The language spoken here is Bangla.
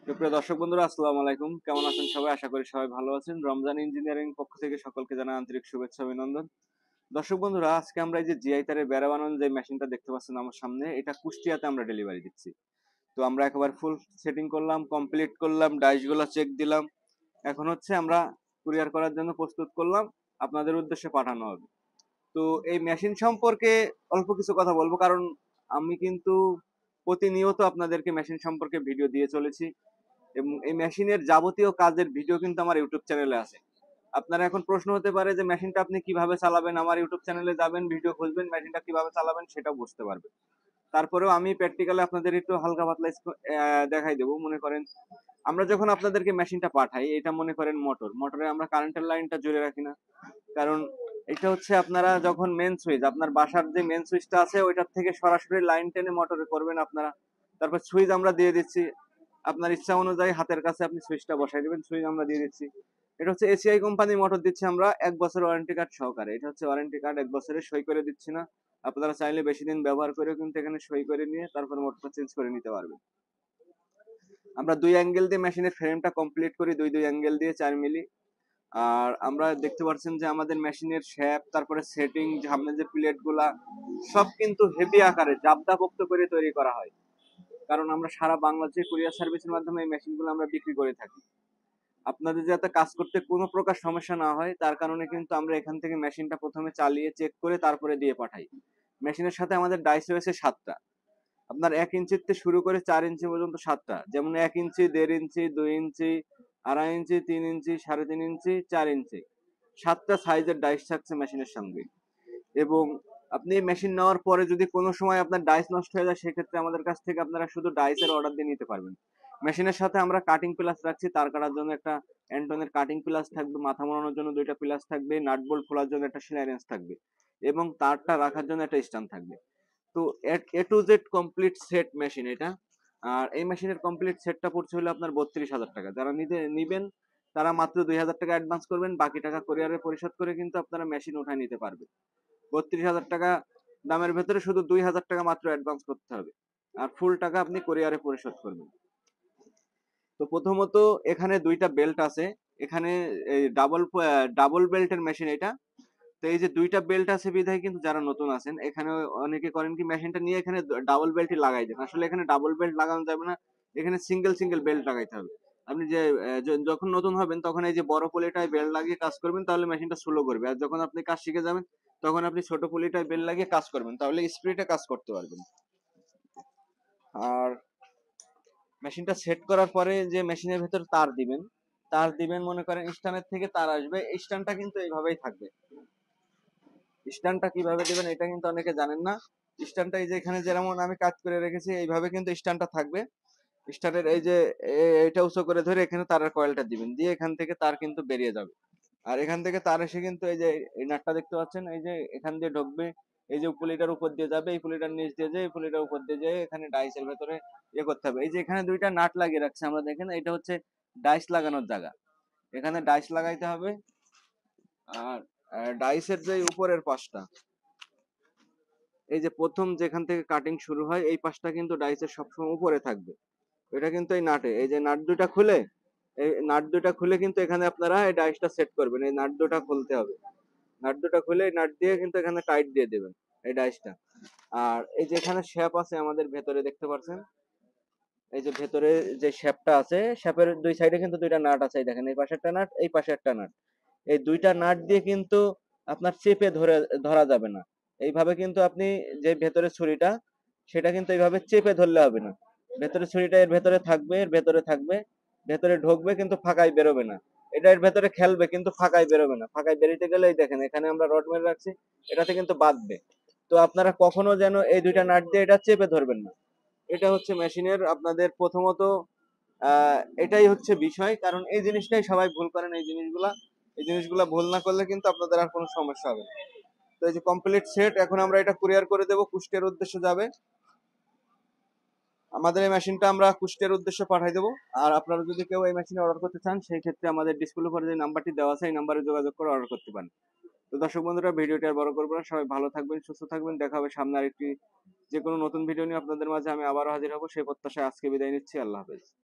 সুপ্রিয় দর্শক বন্ধুরা, আসসালামু আলাইকুম। কেমন আছেন সবাই? আশা করি সবাই ভালো আছেন। রমজান ইঞ্জিনিয়ারিং পক্ষ থেকে সকলকে জানাই আন্তরিক শুভেচ্ছা অভিনন্দন। দর্শক বন্ধুরা, আজকে আমরা এই যে জিআই তারের বেড়া বানানোর যে মেশিনটা দেখতে পাচ্ছেন আমার সামনে, এটা কুষ্টিয়াতে আমরা ডেলিভারি দিচ্ছি। তো আমরা একেবারে ফুল সেটিং করলাম, কমপ্লিট করলাম, ডাইসগুলো চেক দিলাম। এখন হচ্ছে আমরা কুরিয়ার করার জন্য প্রস্তুত করলাম, আপনাদের উদ্দেশ্যে পাঠানো হবে। তো এই মেশিন সম্পর্কে অল্প কিছু কথা বলবো, কারণ আমি কিন্তু প্রতিনিয়ত আপনাদেরকে মেশিন সম্পর্কে ভিডিও দিয়ে চলেছি এবং এই মেশিনের যাবতীয় কাজের ভিডিও কিন্তু আমার ইউটিউব চ্যানেলে আছে। আপনারা এখন প্রশ্ন হতে পারে যে মেশিনটা আপনি কিভাবে চালাবেন, আমার ইউটিউব চ্যানেলে যাবেন, ভিডিও খুঁজবেন, মেশিনটা কিভাবে চালাবেন সেটাও বুঝতে পারবেন। তারপরেও আমি প্র্যাকটিক্যালি আপনাদের একটু হালকা পাতলা দেখাই দেবো। মনে করেন আমরা যখন আপনাদেরকে মেশিনটা পাঠাই, এটা মনে করেন মোটরে আমরা কারেন্টের লাইনটা জুড়ে রাখি না, কারণ এটা হচ্ছে আপনারা যখন মেন সুইচ, আপনার বাসার যে মেন সুইচটা আছে ওইটার থেকে সরাসরি লাইন টেনে মোটরে করবেন আপনারা। তারপর সুইচ আমরা দিয়ে দিচ্ছি, আপনার ইচ্ছা অনুযায়ী হাতের কাছে আপনি সুইচটা বসাই দিবেন, সুইচ আমরা দিয়ে দিচ্ছি। এটা হচ্ছে এসিআই কোম্পানি মোটর দিচ্ছি আমরা 1 বছর ওয়ারেন্টি কার্ড সহকারে। এটা হচ্ছে ওয়ারেন্টি কার্ড, 1 বছরের সই করে দিচ্ছি না। আপনারা চাইলে বেশি দিন ব্যবহার করেও কিন্তু এখানে সই করে নিয়ে তারপর মোটরটা চেঞ্জ করে নিতে পারবেন। আমরা 2 অ্যাঙ্গেল দিয়ে মেশিনের ফ্রেমটা কমপ্লিট করি, দুই অ্যাঙ্গেল দিয়ে 4 মিলি। আর আমরা দেখতে পাচ্ছেন যে আমাদের মেশিনের শেপ, তারপরে সেটিং, সামনে যে প্লেট গুলা সব কিন্তু হেভি আকারে জাবদাপোক্ত করে তৈরি করা হয়, কারণ আমরা সারা বাংলাদেশে কুরিয়ার সার্ভিসের মাধ্যমে এই মেশিনগুলো আমরা বিক্রি করে থাকি। আপনাদের যাতে কাজ করতে কোনো প্রকার সমস্যা না হয় তার কারণে কিন্তু আমরা এখান থেকে মেশিনটা প্রথমে চালিয়ে চেক করে তারপরে দিয়ে পাঠাই। মেশিনের সাথে আমাদের ডাইস রয়েছে 7টা। আপনার 1 ইঞ্চির থেকে শুরু করে 4 ইঞ্চি পর্যন্ত 7টা, যেমন 1 ইঞ্চি, 1.5 ইঞ্চি, 2 ইঞ্চি, 2.5 ইঞ্চি, 3 ইঞ্চি, 3.5 ইঞ্চি, 4 ইঞ্চি, 7টা সাইজের ডাইস থাকছে মেশিনের সঙ্গে। এবং আপনি মেশিন নেওয়ার পরে যদি কোনো সময় আপনার ডাইস নষ্ট হয়ে যায়, সেক্ষেত্রে আমাদের কাছ থেকে আপনারা শুধু ডাইসের অর্ডার দিয়ে নিতে পারবেন। মেশিনের সাথে আমরা কাটিং প্লাস রাখছি, তার কাটার জন্য একটা অ্যান্টনের কাটিং প্লাস থাকবে, মাথা মোড়ানোর জন্য 2টা প্লাস থাকবে, নাট বোল্ট খোলার জন্য একটা সেলাই রেঞ্জ থাকবে এবং তারটা রাখার জন্য একটা স্ট্যান্ড থাকবে। তো A to Z complete set machine এটা। আর এই মেশিনের কমপ্লিট সেটটা পড়ছে হলো আপনার 32,000 টাকা। যারা নিবেন তারা মাত্র 2,000 টাকা অ্যাডভান্স করবেন, বাকি টাকা কোরিয়ারে পরিশোধ করে কিন্তু আপনারা মেশিন উঠায় নিতে পারবেন। 32,000 টাকা দামের ভেতরে শুধু 2,000 টাকা মাত্র অ্যাডভান্স করতে হবে, আর ফুল টাকা আপনি কোরিয়ারে পরিশোধ করবেন। তো প্রথমত এখানে 2টা বেল্ট আছে। এখানে এই ডাবল বেল্টের মেশিন এটা। তো এই যে 2টা বেল্ট আছে বিধায় কিন্তু যারা নতুন আছেন এখানে অনেকে করেন কি, মেশিনটা নিয়ে এখানে ডাবল বেল্টই লাগাই দেন। আসলে এখানে ডাবল বেল্ট লাগানো যাবে না, এখানে সিঙ্গেল সিঙ্গেল বেল্ট লাগাইতে হবে। আপনি যে যখন নতুন হবেন তখন এই যে বড় পলিটায় বেল্ট লাগিয়ে কাজ করবেন, তাহলে মেশিনটা স্লো করবে। আর যখন আপনি কাজ শিখে যাবেন তখন আপনি ছোট পলিটায় বেল্ট লাগিয়ে কাজ করবেন, তাহলে স্পিডে কাজ করতে পারবেন। আর মেশিনটা সেট করার পরে যে মেশিনের ভেতর তার দিবেন মনে করেন স্ট্যান্ডের থেকে তার আসবে, স্ট্যান্ডটা কিন্তু এইভাবেই থাকবে। স্ট্যান্ডটা কিভাবে দিবেন এটা কিন্তু অনেকে জানেন না। স্ট্যান্ডটা এই যে এখানে যেমন আমি কাজ করে রেখেছি এইভাবে কিন্তু স্ট্যান্ডটা থাকবে। স্ট্যান্ডের এই যে এটা উঁচু করে ধরে এখানে তারের কয়েলটা দিবেন, দিয়ে এখান থেকে তার কিন্তু বেরিয়ে যাবে। আর এখান থেকে তার এসে কিন্তু এই যে এই নাটটা দেখতে পাচ্ছেন, এই যে এখান দিয়ে ঢুকবে, এই যে পুলিটার উপর দিয়ে যাবে, এই পুলিটার নিচ দিয়ে যায়, এই পুলিটার উপর দিয়ে যায়, এখানে ডাইসের ভেতরে করতে হবে। এই যে এখানে 2টা নাট লাগিয়ে রাখছে আমরা, দেখেন এটা হচ্ছে ডাইস লাগানোর জায়গা, এখানে ডাইস লাগাইতে হবে। আর ডাইসের যে উপরের পাশটা, এই যে প্রথম যেখান থেকে কাটিং শুরু হয় এই পাশটা কিন্তু ডাইসের সবসময় উপরে থাকবে। এটা কিন্তু এই নাটে, এই যে নাট দুটা খুলে কিন্তু এখানে আপনারা এই ডাইসটা সেট করবেন। এই নাট দুটা খুলতে হবে, নাট দুটা খুলে এই নাট দিয়ে কিন্তু এখানে টাইট দিয়ে দেবেন এই ডাইসটা। আর এই যে এখানে শেপ আছে আমাদের ভেতরে দেখতে পাচ্ছেন, এই যে ভেতরে যে শেপটা আছে, শেপের 2 সাইডে কিন্তু 2টা নাট আছে, এই দেখেন এই পাশে একটা নাট, এই পাশে একটা নাট। এই 2টা নাট দিয়ে কিন্তু আপনার চেপে ধরা যাবে না। এইভাবে কিন্তু আপনি যে ভেতরে ছুরিটা, সেটা কিন্তু এইভাবে চেপে ধরলে হবে না। ভেতরে ছুরিটা এর ভেতরে থাকবে, এর ভেতরে থাকবে, ভেতরে ঢুকবে কিন্তু ফাঁকায় বেরোবে না। এটা এর ভেতরে খেলবে কিন্তু ফাঁকায় বেরোবে না। ফাঁকায় বেরিয়ে গেলে এই দেখেন এখানে আমরা রড মেরে রাখছি, এটাতে কিন্তু বাঁধবে। তো আপনারা কখনো যেন এই 2টা নাট দিয়ে এটা চেপে ধরবেন না। এটা হচ্ছে মেশিনের আপনাদের প্রথমত এটাই হচ্ছে বিষয়, কারণ এই জিনিসটাই সবাই ভুল করেন। এই জিনিসগুলা ভুল না করলে কিন্তু আপনাদের আর কোনো সমস্যা হবে না। তো এই যে কমপ্লিট সেট, এখন আমরা এটা কুরিয়ার করে দেবো, কুষ্টিয়ার উদ্দেশ্যে যাবে। আমাদের এই মেশিনটা আমরা কুষ্টিয়ার উদ্দেশ্যে পাঠিয়ে দেবো। আর আপনারা যদি কেউ এই মেশিনে অর্ডার করতে চান, সেই ক্ষেত্রে আমাদের ডিসপ্লে উপরে যে নাম্বারটি দেওয়া আছে এই নাম্বারে যোগাযোগ করে অর্ডার করতে পারেন। তো দর্শক বন্ধুরা, ভিডিওটি আর বড় করবো না, সবাই ভালো থাকবেন, সুস্থ থাকবেন। দেখা হবে সামনে আরেকটি যে কোনো নতুন ভিডিও নিয়ে আপনাদের মাঝে আমি আবারও হাজির হবো, সেই প্রত্যাশায় আজকে বিদায় নিচ্ছি। আল্লাহ হাফেজ।